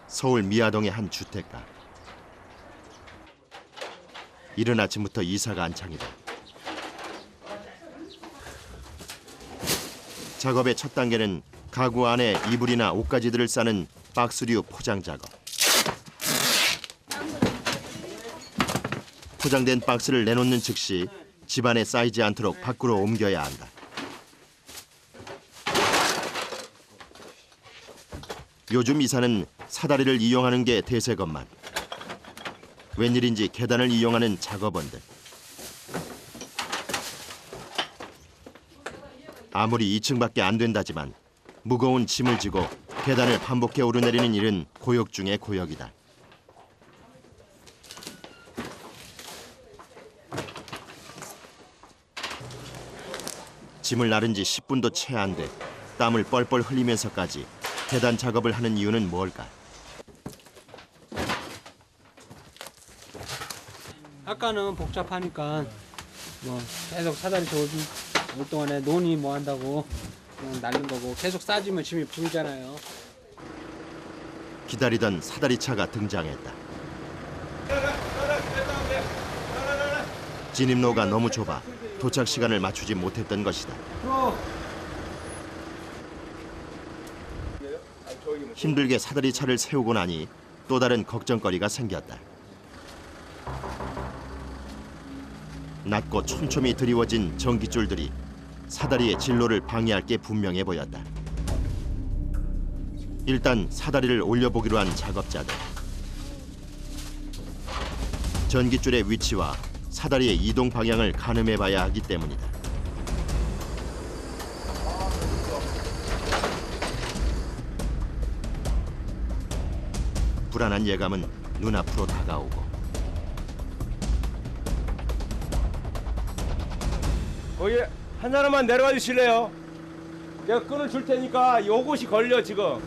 서울 미아동의 한 주택가. 이른 아침부터 이사가 안창이다. 작업의 첫 단계는 가구 안에 이불이나 옷가지들을 싸는 박스류 포장 작업. 포장된 박스를 내놓는 즉시 집안에 쌓이지 않도록 밖으로 옮겨야 한다. 요즘 이사는 사다리를 이용하는 게 대세건만. 웬일인지 계단을 이용하는 작업원들. 아무리 2층밖에 안 된다지만 무거운 짐을 지고 계단을 반복해 오르내리는 일은 고역 중의 고역이다. 짐을 나른 지 10분도 채 안 돼 땀을 뻘뻘 흘리면서까지 계단 작업을 하는 이유는 뭘까? 아까는 복잡하니까 뭐 계속 사다리 올 동안에 논이 뭐 한다고 그냥 날린 거고 계속 싸지면 짐이 불잖아요. 기다리던 사다리차가 등장했다. 진입로가 너무 좁아 도착 시간을 맞추지 못했던 것이다. 힘들게 사다리차를 세우고 나니 또 다른 걱정거리가 생겼다. 낮고 촘촘히 드리워진 전기줄들이 사다리의 진로를 방해할 게 분명해 보였다. 일단 사다리를 올려보기로 한 작업자들. 전기줄의 위치와 사다리의 이동 방향을 가늠해봐야 하기 때문이다. 불안한 예감은 눈앞으로 다가오고. 거기 한 사람만 내려와 주실래요? 내가 끈을 줄 테니까 요것이 걸려 지금.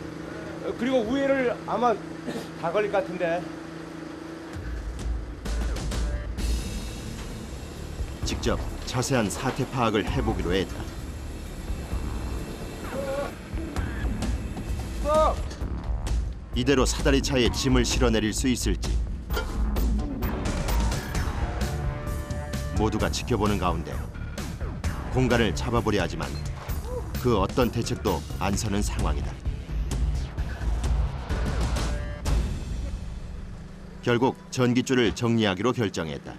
그리고 위에를 아마 다 걸릴 것 같은데. 직접 자세한 사태 파악을 해보기로 했다. 이대로 사다리차에 짐을 실어내릴 수 있을지. 모두가 지켜보는 가운데 공간을 잡아보려 하지만 그 어떤 대책도 안 서는 상황이다. 결국 전기줄을 정리하기로 결정했다.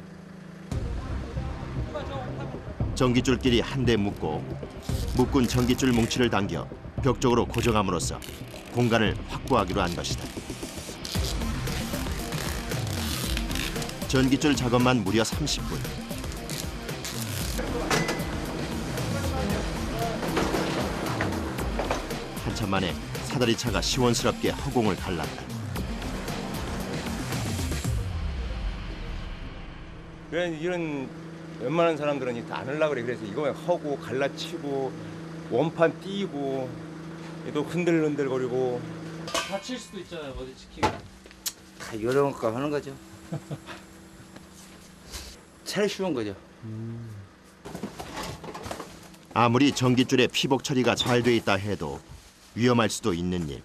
전기줄끼리 한데 묶고 묶은 전기줄 뭉치를 당겨 벽 쪽으로 고정함으로써 공간을 확보하기로 한 것이다. 전기줄 작업만 무려 30분. 한참 만에 사다리차가 시원스럽게 허공을 갈랐다. 그래 이런 웬만한 사람들은 다 안 하려고 그래. 그래서 이거 하고 갈라치고 원판 띄고 또 흔들흔들거리고. 다칠 수도 있잖아요. 어디 지키고. 다 이런 거 하는 거죠. 제일 쉬운 거죠. 아무리 전기줄의 피복 처리가 잘 돼 있다 해도 위험할 수도 있는 일.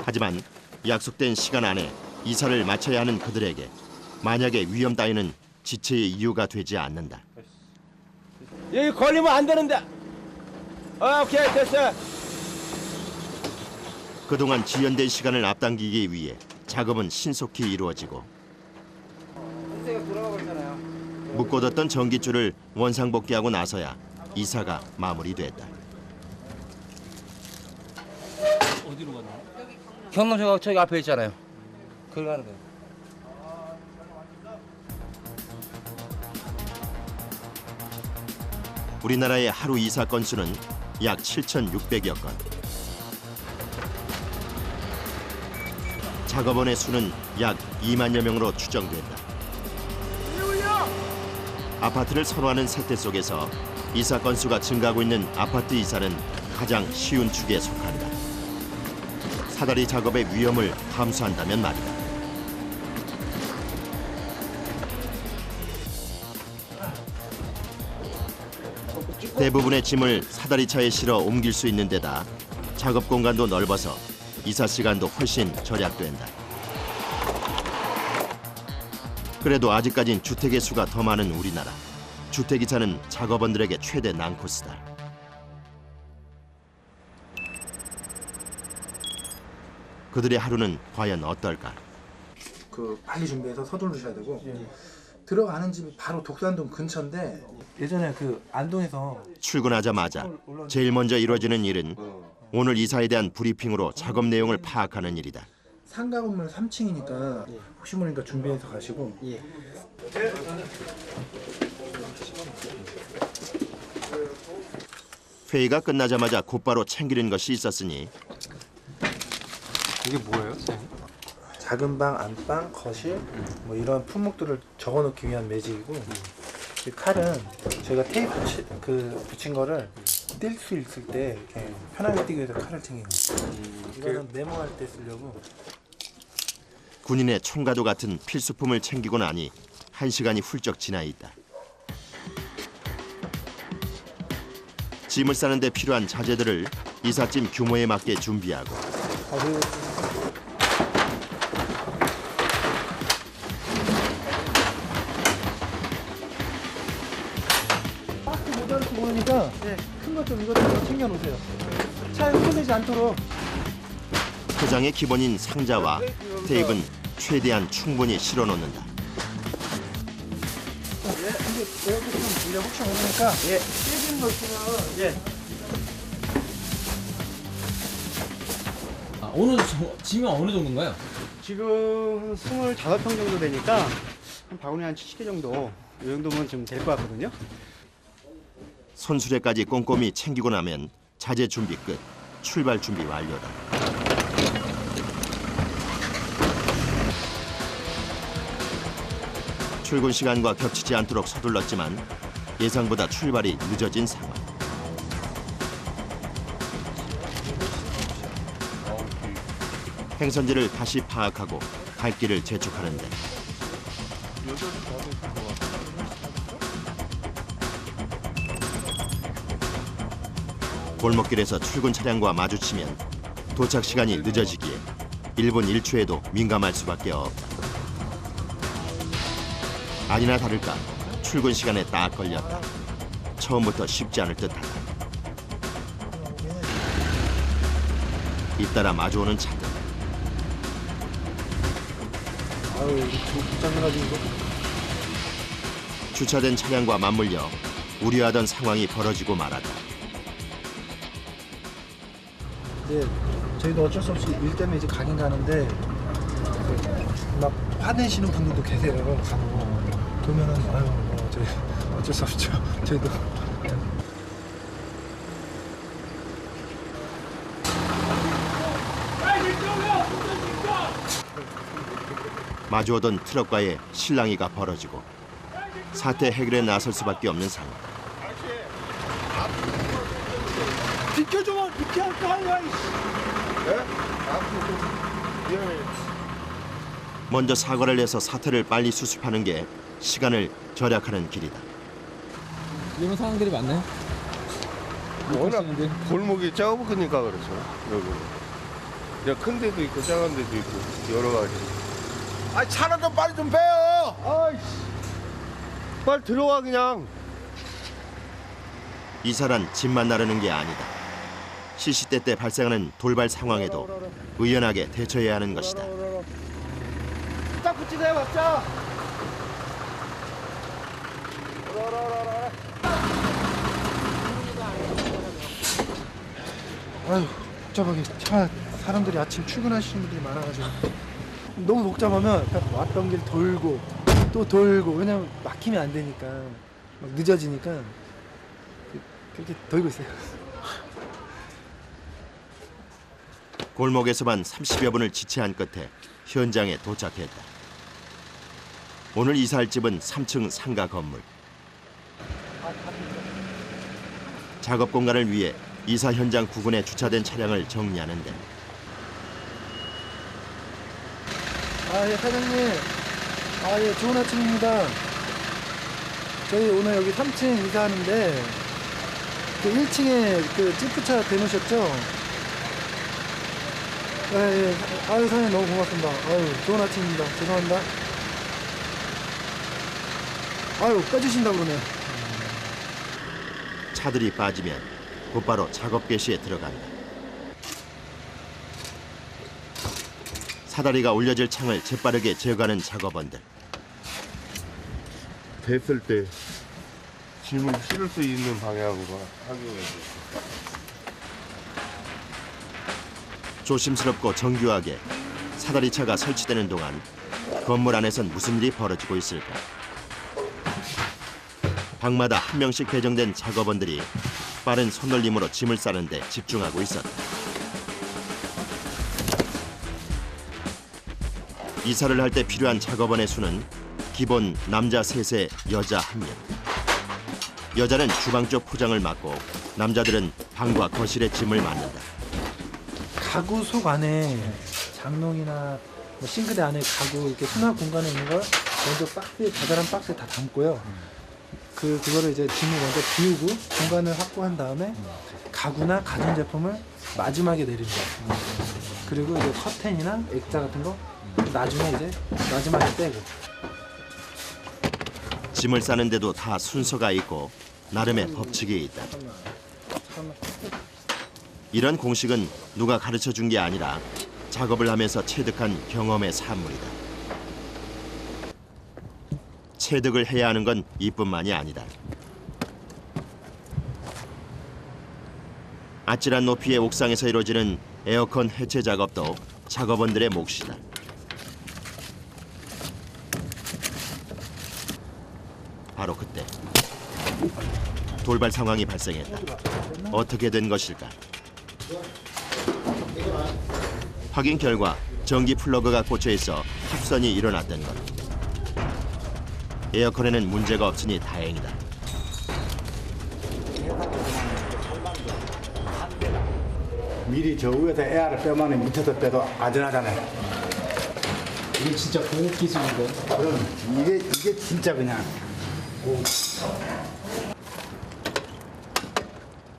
하지만 약속된 시간 안에 이사를 마쳐야 하는 그들에게 만약에 위험 따위는 지체의 이유가 되지 않는다. 여기 걸리면 안 되는데. 오케이 됐어. 그동안 지연된 시간을 앞당기기 위해 작업은 신속히 이루어지고 선생가 돌아가고 있잖아요. 묶어뒀던 전기줄을 원상복귀하고 나서야 이사가 마무리됐다. 어디로 갔나요? 경동초가 저기 앞에 있잖아요. 거기 가는 거예요. 우리나라의 하루 이사 건수는 약 7,600여 건. 작업원의 수는 약 2만여 명으로 추정된다. 아파트를 선호하는 세태 속에서 이사 건수가 증가하고 있는 아파트 이사는 가장 쉬운 축에 속한다. 사다리 작업의 위험을 감수한다면 말이다. 대부분의 짐을 사다리차에 실어 옮길 수 있는 데다 작업 공간도 넓어서 이사 시간도 훨씬 절약된다. 그래도 아직까진 주택의 수가 더 많은 우리나라. 주택이사는 작업원들에게 최대 난코스다. 그들의 하루는 과연 어떨까? 빨리 준비해서 서두르셔야 되고 들어가는 집이 바로 독산동 근처인데 예전에 안동에서 출근하자마자 제일 먼저 이루어지는 일은 오늘 이사에 대한 브리핑으로 작업 내용을 파악하는 일이다. 상가 건물 3층이니까 혹시 모르니까 준비해서 가시고 회의가 끝나자마자 곧바로 챙기는 것이 있었으니 이게 뭐예요, 선생님? 작은 방, 안방, 거실 뭐 이런 품목들을 적어놓기 위한 매직이고 이 칼은 저희가 테이프 붙인 거를 뗄 수 있을 때 이렇게 편하게 떼기 위해서 칼을 챙기는 거예요. 이거는 메모할 때 쓰려고. 군인의 총과도 같은 필수품을 챙기고 나니 1시간이 훌쩍 지나 있다. 짐을 싸는 데 필요한 자재들을 이삿짐 규모에 맞게 준비하고 모자를 모으니까 큰 것 좀 이것 좀 챙겨놓으세요. 차에 흩어지지 않도록. 포장의 기본인 상자와 테이프는 최대한 충분히 실어놓는다. 근데 에어컨 좀 돌려 혹시 모르니까 깨지는 거 있으면 오늘 짐이 어느 정도인가요? 지금 25평 정도 되니까 한 바구니 한 70개 정도 이 정도면 좀 될 것 같거든요. 손수레까지 꼼꼼히 챙기고 나면 자재 준비 끝, 출발 준비 완료다. 출근 시간과 겹치지 않도록 서둘렀지만 예상보다 출발이 늦어진 상황. 행선지를 다시 파악하고 갈 길을 재촉하는데 골목길에서 출근 차량과 마주치면 도착 시간이 늦어지기에 1분 1초에도 민감할 수밖에 없다. 아니나 다를까 출근 시간에 딱 걸렸다. 처음부터 쉽지 않을 듯하다. 잇따라 마주오는 차들. 주차된 차량과 맞물려 우려하던 상황이 벌어지고 말았다. 이제 저희도 어쩔 수 없이 일 때문에 이제 가긴 가는데 막 화내시는 분들도 계세요. 간혹 보면은 저희 어쩔 수 없죠. 저희도 마주오던 트럭과의 실랑이가 벌어지고 사태 해결에 나설 수밖에 없는 상황. 비켜줘! 이렇게 할 거 아니야! 먼저 사과를 내서 사태를 빨리 수습하는 게 시간을 절약하는 길이다. 이런 상황들이 많나요? 워낙 골목이 좁으니까 그렇죠. 여기. 큰 데도 있고 작은 데도 있고 여러 가지. 아, 차를 좀 빨리 좀 빼요! 아이씨. 빨리 들어와 그냥. 이사란 짐만 나르는 게 아니다. 시시때때 발생하는 돌발 상황에도 의연하게 대처해야 하는 것이다. 딱 붙이세요, 맞자! 아유 복잡하게 사람들이 아침 출근하시는 분들이 많아가지고 너무 복잡하면 왔던 길 돌고 또 돌고 왜냐면 막히면 안 되니까 막 늦어지니까 그렇게 돌고 있어요. 골목에서만 30여 분을 지체한 끝에 현장에 도착했다. 오늘 이사할 집은 3층 상가 건물. 작업 공간을 위해 이사 현장 부근에 주차된 차량을 정리하는데 예 사장님 예 좋은 아침입니다. 저희 오늘 여기 3층 이사하는데 1층에 지프차 대놓으셨죠? 예. 아유, 사장님 너무 고맙습니다. 아유, 좋은 아침입니다. 죄송합니다. 아유, 빼주신다고 그러네요. 차들이 빠지면 곧바로 작업 개시에 들어간다. 사다리가 올려질 창을 재빠르게 제어가는 작업원들. 됐을 때 짐을 실을 수 있는 방향으로 하기 위해서. 조심스럽고 정교하게 사다리차가 설치되는 동안 건물 안에선 무슨 일이 벌어지고 있을까? 방마다 한 명씩 배정된 작업원들이 빠른 손놀림으로 짐을 싸는 데 집중하고 있었다. 이사를 할 때 필요한 작업원의 수는 기본 남자 3세, 여자 1명. 여자는 주방 쪽 포장을 맡고 남자들은 방과 거실에 짐을 맡는다. 가구 속 안에 장롱이나 뭐 싱크대 안에 가구 이렇게 수납 공간에 있는 걸 먼저 박스에 자잘한 박스에 다 담고요. 그거를 이제 짐을 먼저 비우고 공간을 확보한 다음에 가구나 가전제품을 마지막에 내립니다. 그리고 이제 커튼이나 액자 같은 거 나중에 이제 마지막에 빼고. 짐을 싸는데도 다 순서가 있고 나름의 법칙이 있다. 이런 공식은 누가 가르쳐 준 게 아니라 작업을 하면서 체득한 경험의 산물이다. 체득을 해야 하는 건 이뿐만이 아니다. 아찔한 높이의 옥상에서 이루어지는 에어컨 해체 작업도 작업원들의 몫이다. 바로 그때 돌발 상황이 발생했다. 어떻게 된 것일까? 확인 결과 전기 플러그가 꽂혀 있어 합선이 일어났던 것. 에어컨에는 문제가 없으니 다행이다. 미리 저 위에서 에어를 빼면 밑에서 빼도 안전하잖아요. 이게 진짜 고급 기술인데. 그럼 이게 진짜 그냥.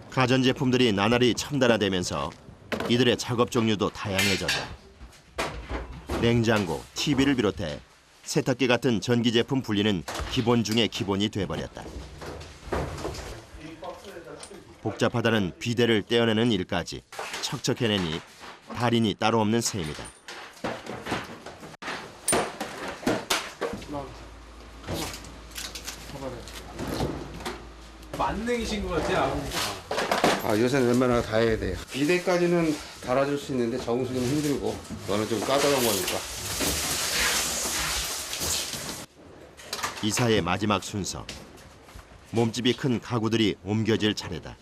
가전제품들이 나날이 첨단화되면서 이들의 작업 종류도 다양해졌다. 냉장고, TV를 비롯해 세탁기 같은 전기제품 분리는 기본 중의 기본이 돼버렸다. 복잡하다는 비데를 떼어내는 일까지 척척해내니 달인이 따로 없는 셈이다. 만능이신 것 같아요. 아, 요새는 웬만하면 다 해야 돼요. 2대까지는 달아줄 수 있는데 정수는 힘들고 너는 좀 까다로운 거니까. 이사의 마지막 순서. 몸집이 큰 가구들이 옮겨질 차례다.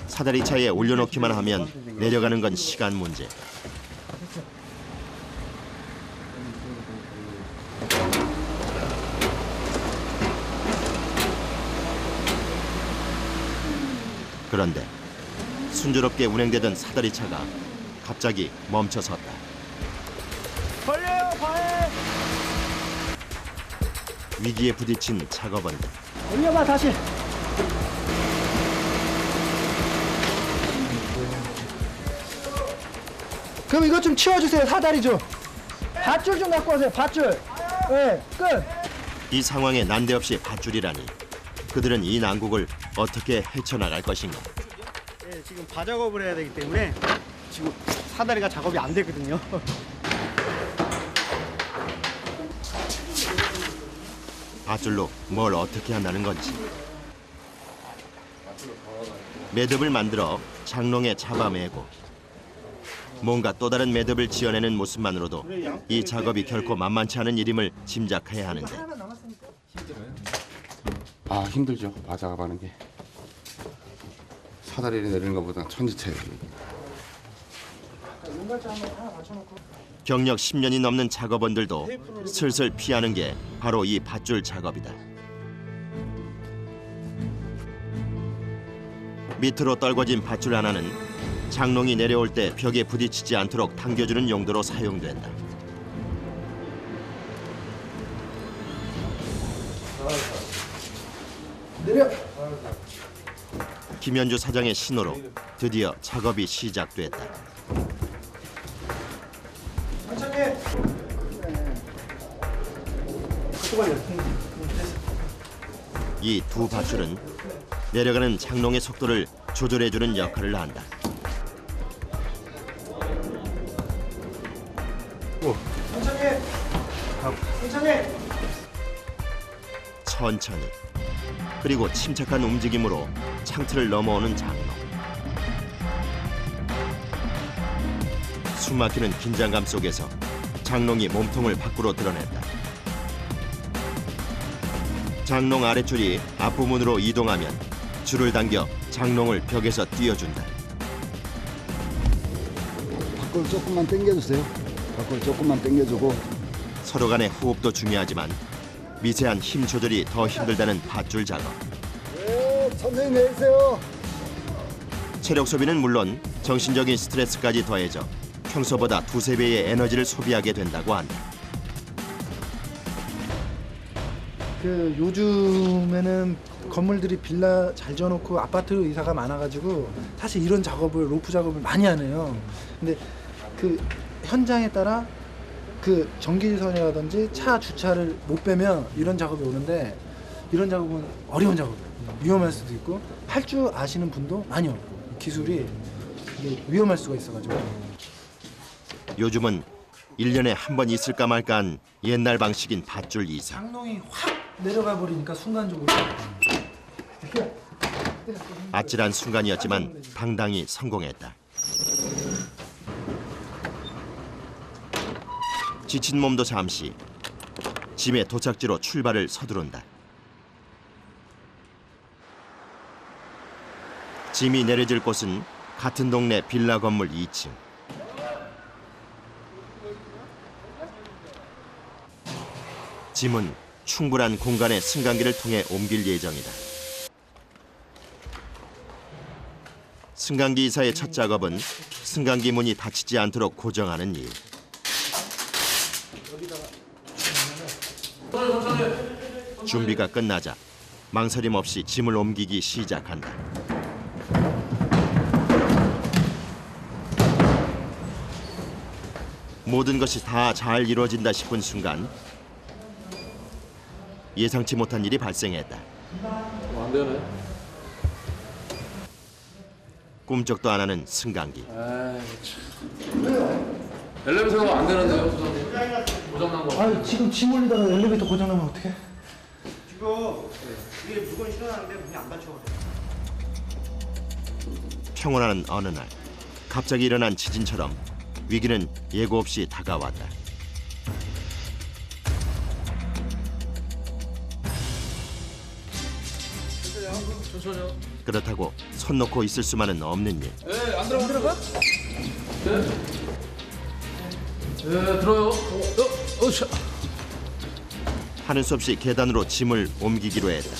사다리차에 올려놓기만 하면 내려가는 건 시간 문제. 그런데 순조롭게 운행되던 사다리차가 갑자기 멈춰섰다. 걸려요, 바에. 위기에 부딪힌 작업원들. 올려봐 다시. 그럼 이것 좀 치워주세요. 사다리 좀. 밧줄 좀 갖고 오세요. 밧줄. 네, 끝. 이 상황에 난데없이 밧줄이라니. 그들은 이 난국을 어떻게 헤쳐나갈 것인가. 네, 지금 바작업을 해야 되기 때문에 지금 사다리가 작업이 안 되거든요. 밧줄로 뭘 어떻게 한다는 건지. 매듭을 만들어 장롱에 잡아매고 뭔가 또 다른 매듭을 지어내는 모습만으로도 이 작업이 결코 만만치 않은 일임을 짐작해야 하는데 아, 힘들죠. 맞아가는 게. 사다리를 내리는 것보다 천지차예요. 경력 10년이 넘는 작업원들도 슬슬 피하는 게 바로 이 밧줄 작업이다. 밑으로 떨궈진 밧줄 하나는 장롱이 내려올 때 벽에 부딪히지 않도록 당겨주는 용도로 사용된다. 내려. 김현주 사장의 신호로 드디어 작업이 시작됐다. 이 두 밧줄은 내려가는 장롱의 속도를 조절해주는 역할을 한다. 천천히 그리고 침착한 움직임으로 창틀을 넘어오는 장롱. 숨막히는 긴장감 속에서 장롱이 몸통을 밖으로 드러낸다. 장롱 아랫줄이 앞부분으로 이동하면 줄을 당겨 장롱을 벽에서 띄워준다. 밖으로 조금만 당겨주세요. 밖으로 조금만 당겨주고. 서로 간의 호흡도 중요하지만 미세한 힘 조절이 더 힘들다는 밧줄 작업. 네, 천천히 내리세요. 체력 소비는 물론 정신적인 스트레스까지 더해져 평소보다 두세 배의 에너지를 소비하게 된다고 한다. 그 요즘에는 건물들이 빌라 잘 지어놓고 아파트 이사가 많아가지고 사실 이런 작업을 로프 작업을 많이 하네요. 근데 그 현장에 따라 그 전기선이라든지 차 주차를 못 빼면 이런 작업이 오는데 이런 작업은 어려운 작업이에요. 위험할 수도 있고 할 줄 아시는 분도 많이 없고 기술이 이게 위험할 수가 있어가지고. 요즘은 1년에 한 번 있을까 말까한 옛날 방식인 밧줄 이사. 장롱이 확 내려가 버리니까 순간적으로 아찔한 순간이었지만 당당히 성공했다. 지친 몸도 잠시 짐의 도착지로 출발을 서두른다. 짐이 내려질 곳은 같은 동네 빌라 건물 2층. 짐은 충분한 공간에 승강기를 통해 옮길 예정이다. 승강기 이사의 첫 작업은 승강기 문이 닫히지 않도록 고정하는 일. 준비가 끝나자 망설임 없이 짐을 옮기기 시작한다. 모든 것이 다 잘 이루어진다 싶은 순간 예상치 못한 일이 발생했다. 안 되네. 꿈쩍도 안 하는 승강기. 엘리베이터가 안 되는데요, 부장님. 고장난 거. 아 지금 짐 올리다가 엘리베이터 고장나면 어떡해? 지금 이게 물건 실어놨는데 문이 안 닫혀가지고. 평온한 어느 날 갑자기 일어난 지진처럼 위기는 예고 없이 다가왔다. 천천히요. 그렇다고 손 놓고 있을 수만은 없는 일. 예, 안 들어가? 네. 예, 들어요. 차. 하는 수 없이 계단으로 짐을 옮기기로 했다.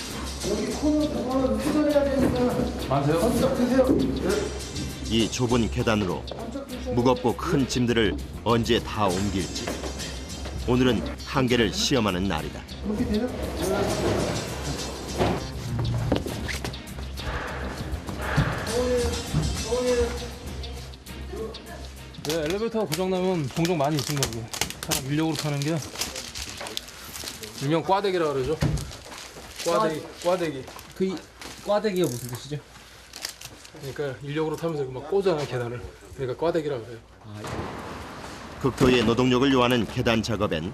여기 코너 회전해야 되니까 안세요? 번쩍 드세요. 이 좁은 계단으로 무겁고 큰 짐들을 언제 다 옮길지. 오늘은 한계를 시험하는 날이다. 그렇게 돼요? 네, 엘리베이터가 고장나면 종종 많이 있습니다. 그게. 사람 인력으로 타는 게 일명 꽈대기라 그러죠. 꽈대기. 그 꽈대기가 무슨 뜻이죠? 그러니까 인력으로 타면서 막 꽂아놔 계단을. 그러니까 꽈대기라 그래요. 극도의 노동력을 요하는 계단 작업엔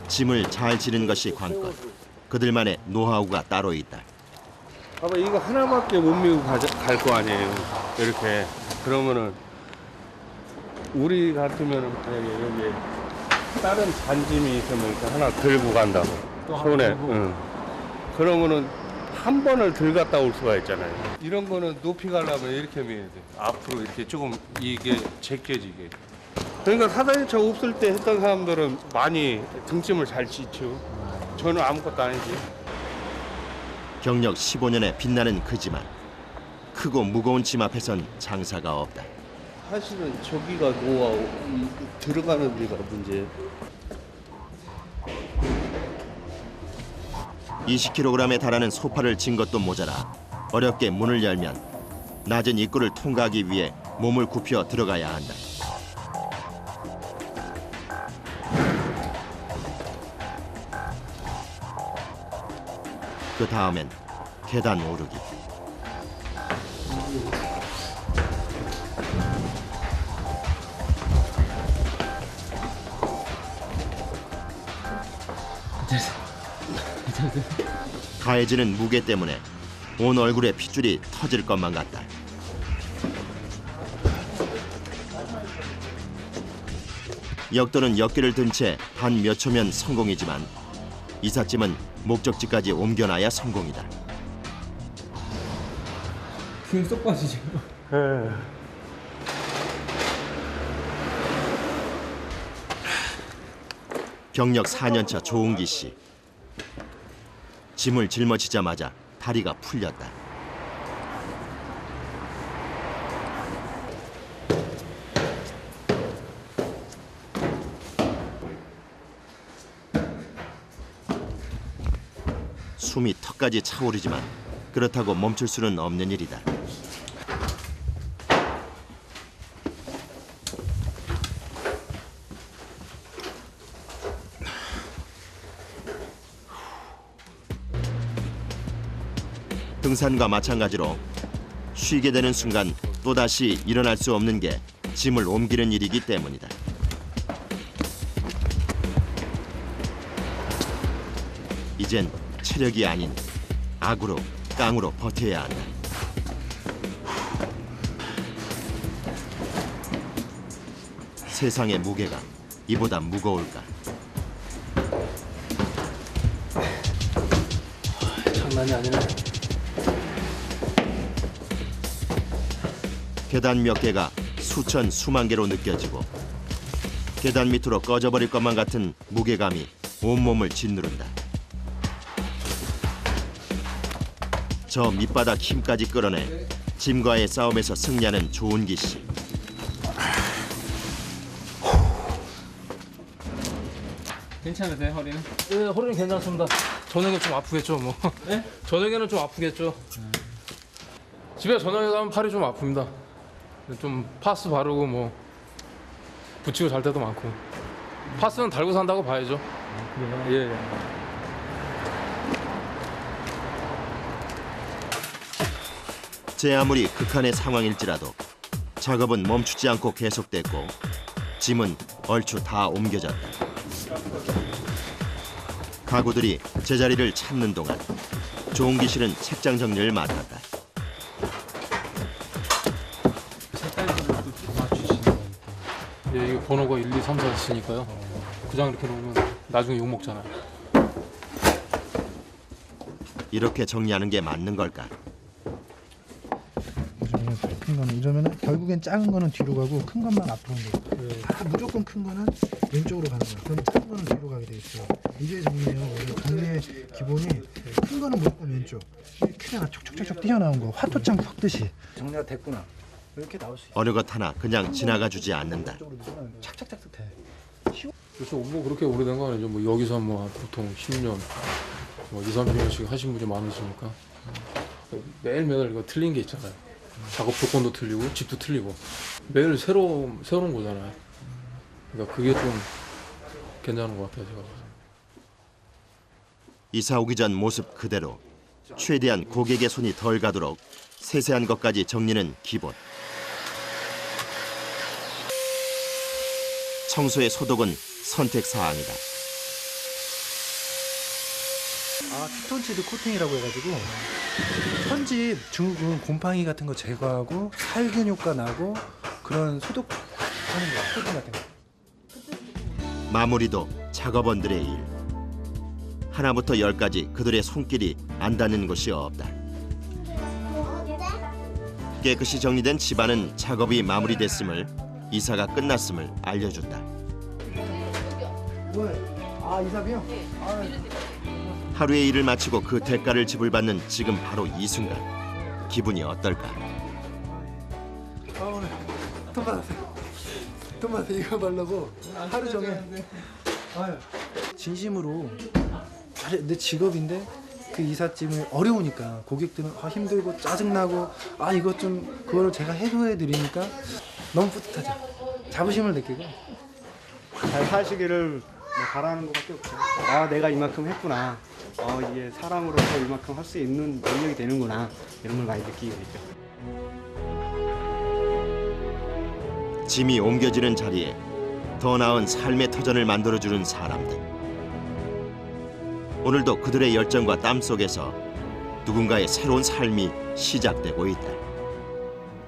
짐을 잘 지는 것이 관건. 그들만의 노하우가 따로 있다. 봐봐, 이거 하나밖에 못 밀고 갈 거 아니에요. 이렇게. 그러면은 우리 같으면은 만약에 여기 다른 잔짐이 있으면 이렇게 하나 들고 간다고. 손에. 응. 그러면은 한 번을 들갔다 올 수가 있잖아요. 이런 거는 높이 가려면 이렇게 밀어야 돼. 앞으로 이렇게 조금 이게 제껴지게. 그러니까 사다리차 없을 때 했던 사람들은 많이 등짐을 잘 지죠. 저는 아무것도 아니지. 경력 15년에 빛나는 그지만 크고 무거운 짐 앞에선 장사가 없다. 사실은 저기가 노하우, 들어가는 데가 문제예요. 20kg에 달하는 소파를 진 것도 모자라 어렵게 문을 열면 낮은 입구를 통과하기 위해 몸을 굽혀 들어가야 한다. 그 다음엔 계단 오르기. 가해지는 무게 때문에 온 얼굴에 핏줄이 터질 것만 같다. 역도는 역기를 든 채 반 몇 초면 성공이지만 이삿짐은 목적지까지 옮겨놔야 성공이다. 기운 쏙 빠지죠. 경력 4년차 조은기 씨. 짐을 짊어지자마자 다리가 풀렸다. 숨이 턱까지 차오르지만 그렇다고 멈출 수는 없는 일이다. 등산과 마찬가지로 쉬게 되는 순간 또다시 일어날 수 없는 게 짐을 옮기는 일이기 때문이다. 이젠 체력이 아닌 악으로 깡으로 버텨야 한다. 세상의 무게가 이보다 무거울까? 장난이 아니네. 계단 몇 개가 수천 수만 개로 느껴지고 계단 밑으로 꺼져버릴 것만 같은 무게감이 온몸을 짓누른다. 저 밑바닥 힘까지 끌어내 짐과의 싸움에서 승리하는 조은기 씨. 괜찮으세요, 허리는? 네, 허리는 괜찮습니다. 저녁에 좀 아프겠죠, 뭐. 네? 저녁에는 좀 아프겠죠. 집에 저녁에 가면 팔이 좀 아픕니다. 좀 파스 바르고 뭐 붙이고 잘 때도 많고. 파스는 달고 산다고 봐야죠. 예, 예. 제 아무리 극한의 상황일지라도 작업은 멈추지 않고 계속됐고 짐은 얼추 다 옮겨졌다. 가구들이 제자리를 찾는 동안 조은기 씨는 책장 정리를 맡았다. 예, 이게 번호가 1, 2, 3, 4 있으니까요. 그냥 이렇게 놓으면 나중에 욕 먹잖아요. 이렇게 정리하는 게 맞는 걸까? 큰 거는 이러면 결국엔 작은 거는 뒤로 가고 큰 것만 앞으로 가고 다 무조건 큰 거는 왼쪽으로 가는 거야. 그럼 작은 거는 뒤로 가게 돼 있어. 이게 정리예요. 원래 정리의 기본이 큰 거는 무조건 왼쪽. 크게나 촉촉촉촉 뛰어나온 거 화토장 섞듯이 정리가 됐구나. 이렇게 나올 수 있어. 어느 것 하나 그냥 지나가 주지 않는다. 착착착 돼. 그래서 뭐 그렇게 오래된 거 아니죠. 뭐 여기서 뭐 보통 10년, 뭐 2, 30년씩 하신 분이 많으시니까 매일매일 이거 틀린 게 있잖아요. 작업 조건도 틀리고 집도 틀리고 매일 새로운 거잖아요. 그러니까 그게 좀 괜찮은 것 같아요, 제가. 이사 오기 전 모습 그대로 최대한 고객의 손이 덜 가도록 세세한 것까지 정리는 기본. 청소의 소독은 선택 사항이다. 피톤치드 코팅이라고 해가지고 선집 증후군 곰팡이 같은 거 제거하고 살균 효과 나고 그런 소독하는 거, 코팅 같은 거. 마무리도 작업원들의 일. 하나부터 10까지 그들의 손길이 안 닿는 곳이 없다. 깨끗이 정리된 집안은 작업이 마무리됐음을, 이사가 끝났음을 알려준다. 이사비요? 하루의 일을 마치고 그 대가를 지불받는 지금 바로 이 순간 기분이 어떨까? 오늘 돈 받았어요. 돈 받았어요. 이거 말라고 하루 종일. 진심으로 내 직업인데 그 이삿짐을 어려우니까 고객들은 힘들고 짜증나고 이거 좀 그거를 제가 해소해 드리니까 너무 뿌듯하죠. 자부심을 느끼고 잘 사시기를 바라는 것밖에 없죠. 내가 이만큼 했구나. 이게 사람으로서 이만큼 할 수 있는 능력이 되는구나. 이런 걸 많이 느끼게 되죠. 짐이 옮겨지는 자리에 더 나은 삶의 터전을 만들어주는 사람들. 오늘도 그들의 열정과 땀 속에서 누군가의 새로운 삶이 시작되고 있다.